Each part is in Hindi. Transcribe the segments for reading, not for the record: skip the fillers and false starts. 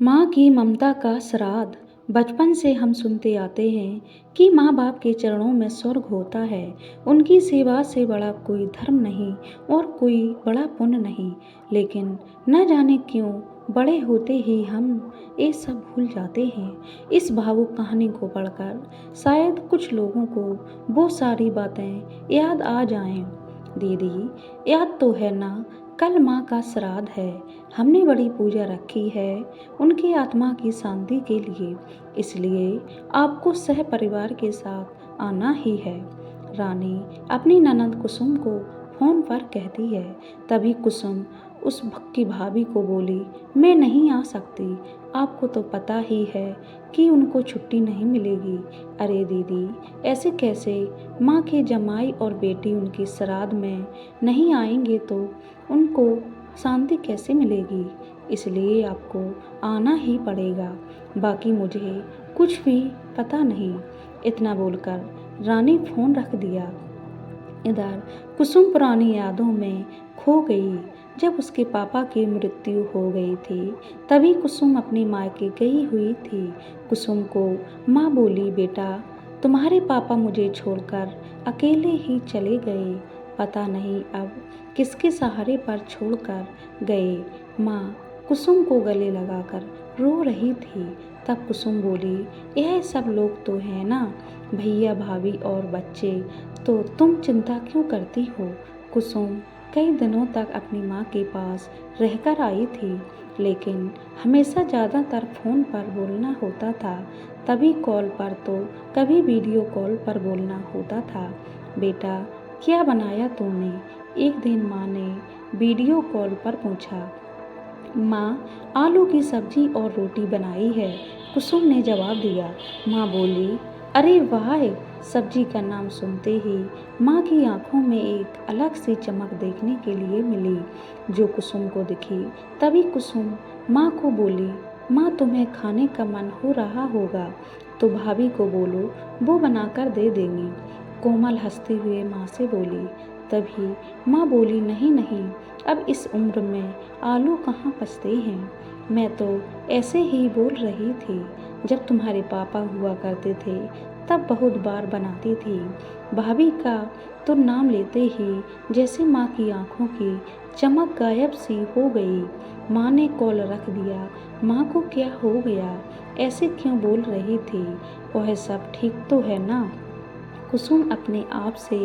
माँ की ममता का श्राद्ध। बचपन से हम सुनते आते हैं कि माँ बाप के चरणों में स्वर्ग होता है। उनकी सेवा से बड़ा कोई धर्म नहीं और कोई बड़ा पुण्य नहीं। लेकिन न जाने क्यों बड़े होते ही हम ये सब भूल जाते हैं। इस भावुक कहानी को पढ़कर शायद कुछ लोगों को वो सारी बातें याद आ जाएं। दीदी, याद तो है ना, कल माँ का श्राद्ध है। हमने बड़ी पूजा रखी है उनकी आत्मा की शांति के लिए, इसलिए आपको सह परिवार के साथ आना ही है। रानी अपनी ननद कुसुम को फोन पर कहती है। तभी कुसुम उस की भाभी को बोली, मैं नहीं आ सकती, आपको तो पता ही है कि उनको छुट्टी नहीं मिलेगी। अरे दीदी, ऐसे कैसे? माँ के जमाई और बेटी उनकी श्राद्ध में नहीं आएंगे तो उनको शांति कैसे मिलेगी? इसलिए आपको आना ही पड़ेगा, बाकी मुझे कुछ भी पता नहीं। इतना बोलकर रानी फोन रख दिया। इधर कुसुम पुरानी यादों में खो गई। जब उसके पापा की मृत्यु हो गई थी तभी कुसुम अपनी मायके गई हुई थी। कुसुम को माँ बोली, बेटा तुम्हारे पापा मुझे छोड़कर अकेले ही चले गए, पता नहीं अब किसके सहारे पर छोड़कर गए। माँ कुसुम को गले लगाकर रो रही थी। तब कुसुम बोली, यह सब लोग तो है ना, भैया भाभी और बच्चे, तो तुम चिंता क्यों करती हो? कुसुम कई दिनों तक अपनी माँ के पास रहकर आई थी, लेकिन हमेशा ज़्यादातर फ़ोन पर बोलना होता था। तभी कॉल पर तो कभी वीडियो कॉल पर बोलना होता था। बेटा क्या बनाया तूने? एक दिन माँ ने वीडियो कॉल पर पूछा। माँ आलू की सब्जी और रोटी बनाई है, कुसुम ने जवाब दिया। माँ बोली, अरे वाह! सब्जी का नाम सुनते ही माँ की आंखों में एक अलग सी चमक देखने के लिए मिली, जो कुसुम को दिखी। तभी कुसुम माँ को बोली, माँ तुम्हें खाने का मन हो रहा होगा तो भाभी को बोलो, वो बनाकर दे देंगी। कोमल हंसते हुए माँ से बोली। तभी माँ बोली, नहीं नहीं, अब इस उम्र में आलू कहाँ पचते हैं। मैं तो ऐसे ही बोल रही थी, जब तुम्हारे पापा हुआ करते थे तब बहुत बार बनाती थी। भाभी का तो नाम लेते ही जैसे माँ की आंखों की चमक गायब सी हो गई। माँ ने कॉल रख दिया। माँ को क्या हो गया? ऐसे क्यों बोल रही थी? वह सब ठीक तो है ना? कुसुम अपने आप से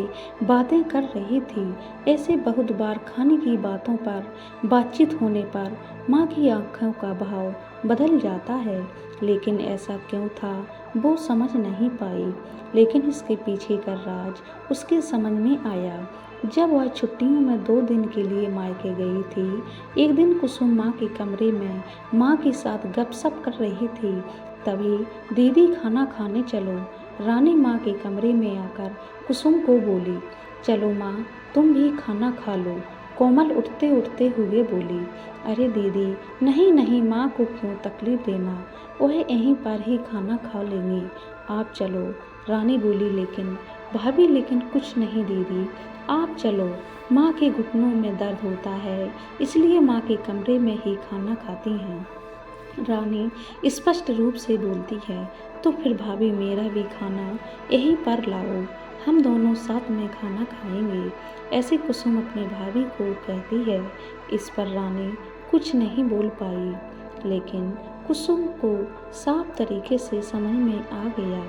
बातें कर रही थी। ऐसे बहुत बार खाने की बातों पर बातचीत होने पर माँ की आंखों का भाव बदल जाता है, लेकिन ऐसा क्यों था वो समझ नहीं पाई। लेकिन इसके पीछे का राज उसके समझ में आया जब वह छुट्टियों में 2 दिन के लिए मायके गई थी। एक दिन कुसुम माँ के कमरे में माँ के साथ गपशप कर रही थी। तभी दीदी खाना खाने चलो। रानी माँ के कमरे में आकर कुसुम को बोली, चलो माँ तुम भी खाना खा लो। कोमल उठते उठते हुए बोली, अरे दीदी नहीं नहीं, माँ को क्यों तकलीफ देना, वह यहीं पर ही खाना खा लेंगी, आप चलो। रानी बोली, लेकिन कुछ नहीं दीदी, आप चलो। माँ के घुटनों में दर्द होता है, इसलिए माँ के कमरे में ही खाना खाती हैं। रानी स्पष्ट रूप से बोलती है, तो फिर भाभी मेरा भी खाना यहीं पर लाओ, हम दोनों साथ में खाना खाएंगे। ऐसे कुसुम अपने भाभी को कहती है। इस पर रानी कुछ नहीं बोल पाई, लेकिन कुसुम को साफ तरीके से समझ में आ गया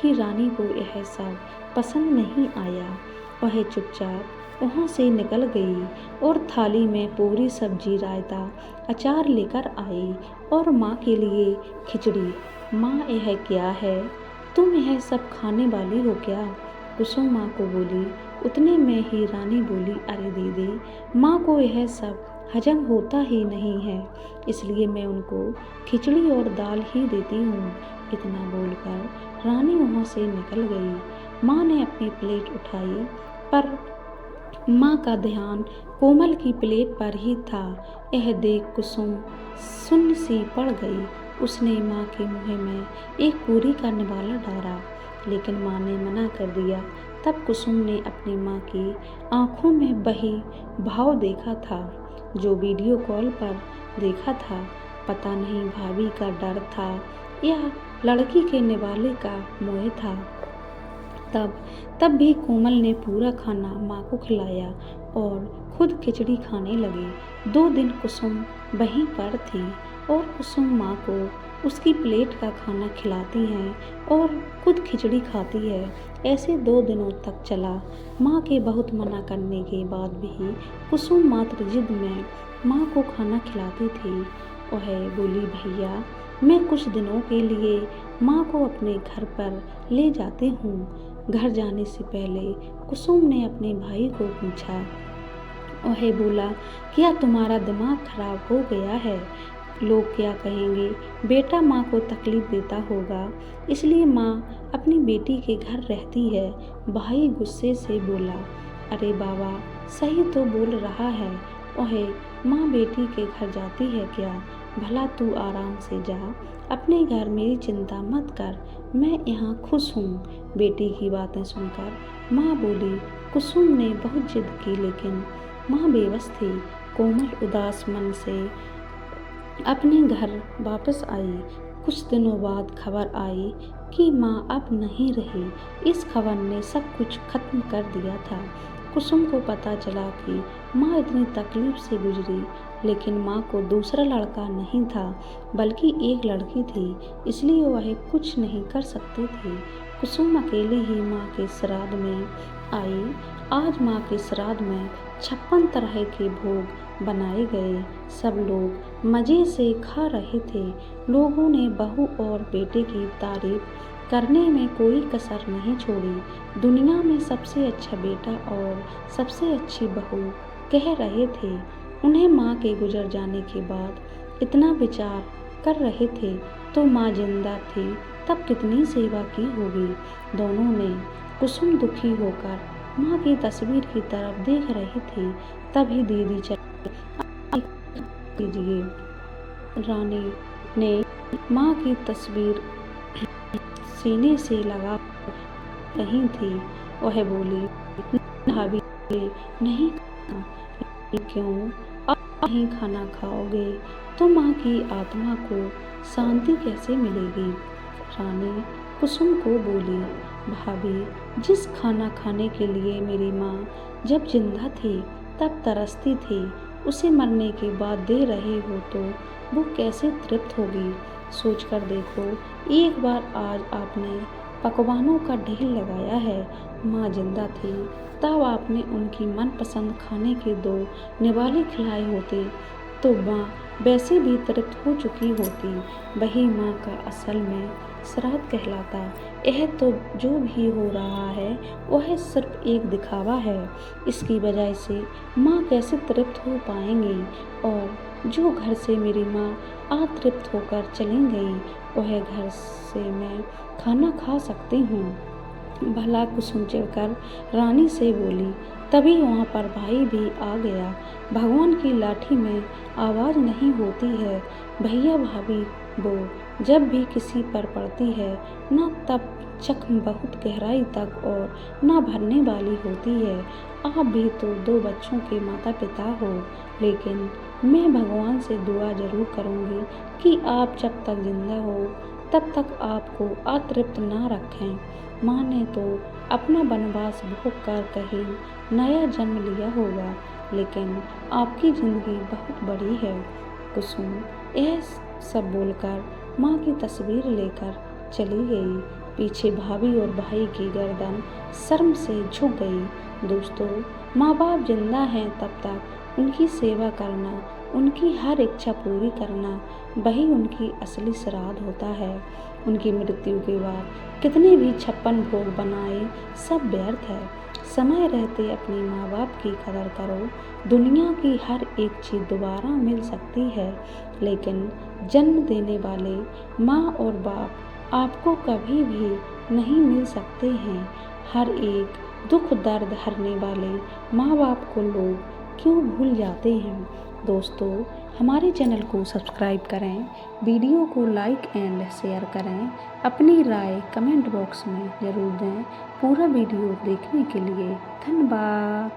कि रानी को यह सब पसंद नहीं आया। वह चुपचाप वहाँ से निकल गई और थाली में पूरी सब्जी, रायता, अचार लेकर आई और माँ के लिए खिचड़ी। माँ यह क्या है, तुम यह सब खाने वाली हो क्या? कुसुम माँ को बोली। उतने में ही रानी बोली, अरे दीदी, माँ को यह सब हजम होता ही नहीं है, इसलिए मैं उनको खिचड़ी और दाल ही देती हूँ। इतना बोलकर रानी वहाँ से निकल गई। माँ ने अपनी प्लेट उठाई पर माँ का ध्यान कोमल की प्लेट पर ही था। यह देख कुसुम सुन्न सी पड़ गई। उसने माँ के मुँह में एक पूरी का निवाला डाला, लेकिन माँ ने मना कर दिया। तब कुसुम ने अपनी माँ की आंखों में वही भाव देखा था जो वीडियो कॉल पर देखा था। पता नहीं भाभी का डर था या लड़की के निवाले का मोह था। तब भी कोमल ने पूरा खाना माँ को खिलाया और खुद खिचड़ी खाने लगी। 2 दिन कुसुम वहीं पर थी और कुसुम माँ को उसकी प्लेट का खाना खिलाती है और खुद खिचड़ी खाती है। ऐसे 2 दिनों तक चला। माँ के बहुत मना करने के बाद भी कुसुम मात्र जिद में माँ को खाना खिलाती थी। वह बोली, भैया मैं कुछ दिनों के लिए माँ को अपने घर पर ले जाती हूँ। घर जाने से पहले कुसुम ने अपने भाई को पूछा। वह बोला, क्या तुम्हारा दिमाग खराब हो गया है? लोग क्या कहेंगे? बेटा माँ को तकलीफ देता होगा, इसलिए माँ अपनी बेटी के घर रहती है। भाई गुस्से से बोला, अरे बाबा सही तो बोल रहा है। वह माँ बेटी के घर जाती है क्या? भला तू आराम से जा अपने घर, मेरी चिंता मत कर, मैं यहाँ खुश हूँ। बेटी की बातें सुनकर माँ बोली। कुसुम ने बहुत जिद की लेकिन माँ बेबस थी। कोमल उदास मन से अपने घर वापस आई। कुछ दिनों बाद खबर आई कि माँ अब नहीं रही। इस खबर ने सब कुछ खत्म कर दिया था। कुसुम को पता चला कि माँ इतनी तकलीफ से गुजरी, लेकिन माँ को दूसरा लड़का नहीं था बल्कि एक लड़की थी, इसलिए वह कुछ नहीं कर सकती थी। कुसुम अकेली ही माँ के श्राद्ध में आई। आज माँ के श्राद्ध में 56 तरह के भोग बनाए गए। सब लोग मज़े से खा रहे थे। लोगों ने बहू और बेटे की तारीफ करने में कोई कसर नहीं छोड़ी। दुनिया में सबसे अच्छा बेटा और सबसे अच्छी बहू कह रहे थे। उन्हें माँ के गुजर जाने के बाद इतना विचार कर रहे थे, तो माँ जिंदा थी तब कितनी सेवा की होगी। दोनों ने कुसुम दुखी होकर माँ की तस्वीर की तरफ देख रही थी। तभी दीदी चली कीजिए। रानी ने माँ की तस्वीर सीने से लगा रही थी। वह बोली, भाभी नहीं क्यों? अब नहीं खाना खाओगे तो माँ की आत्मा को शांति कैसे मिलेगी? रानी कुसुम को बोली, भाभी जिस खाना खाने के लिए मेरी माँ जब जिंदा थी तब तरसती थी, उसे मरने के बाद दे रहे हो तो वो कैसे तृप्त होगी? सोचकर देखो। एक बार आज आपने पकवानों का ढेर लगाया है। माँ जिंदा थी तब आपने उनकी मनपसंद खाने के 2 निवाले खिलाए होते तो माँ वैसे भी तृप्त हो चुकी होती। वही माँ का असल में श्राद्ध कहलाता। यह तो जो भी हो रहा है वह सिर्फ एक दिखावा है। इसकी वजह से माँ कैसे तृप्त हो पाएंगी? और जो घर से मेरी माँ अतृप्त होकर चली गई, वह घर से मैं खाना खा सकती हूँ। भला कुसुम चिढ़कर रानी से बोली। तभी वहाँ पर भाई भी आ गया। भगवान की लाठी में आवाज़ नहीं होती है भैया भाभी, वो जब भी किसी पर पड़ती है न तब जख्म बहुत गहराई तक और न भरने वाली होती है। आप भी तो 2 बच्चों के माता पिता हो, लेकिन मैं भगवान से दुआ जरूर करूँगी कि आप जब तक जिंदा हो तब तक आपको अतृप्त ना रखें। माँ ने तो अपना वनवास भोग कर कहीं नया जन्म लिया होगा, लेकिन आपकी जिंदगी बहुत बड़ी है। कुसुम यह सब बोलकर माँ की तस्वीर लेकर चली गई। पीछे भाभी और भाई की गर्दन शर्म से झुक गई। दोस्तों, माँ बाप जिंदा हैं तब तक उनकी सेवा करना, उनकी हर इच्छा पूरी करना, वही उनकी असली श्राद्ध होता है। उनकी मृत्यु के बाद कितने भी 56 भोग बनाए सब व्यर्थ है। समय रहते अपनी माँ बाप की कदर करो। दुनिया की हर एक चीज़ दोबारा मिल सकती है, लेकिन जन्म देने वाले माँ और बाप आपको कभी भी नहीं मिल सकते हैं। हर एक दुख दर्द हरने वाले माँ बाप को लोग क्यों भूल जाते हैं? दोस्तों, हमारे चैनल को सब्सक्राइब करें, वीडियो को लाइक एंड शेयर करें, अपनी राय कमेंट बॉक्स में ज़रूर दें। पूरा वीडियो देखने के लिए धन्यवाद।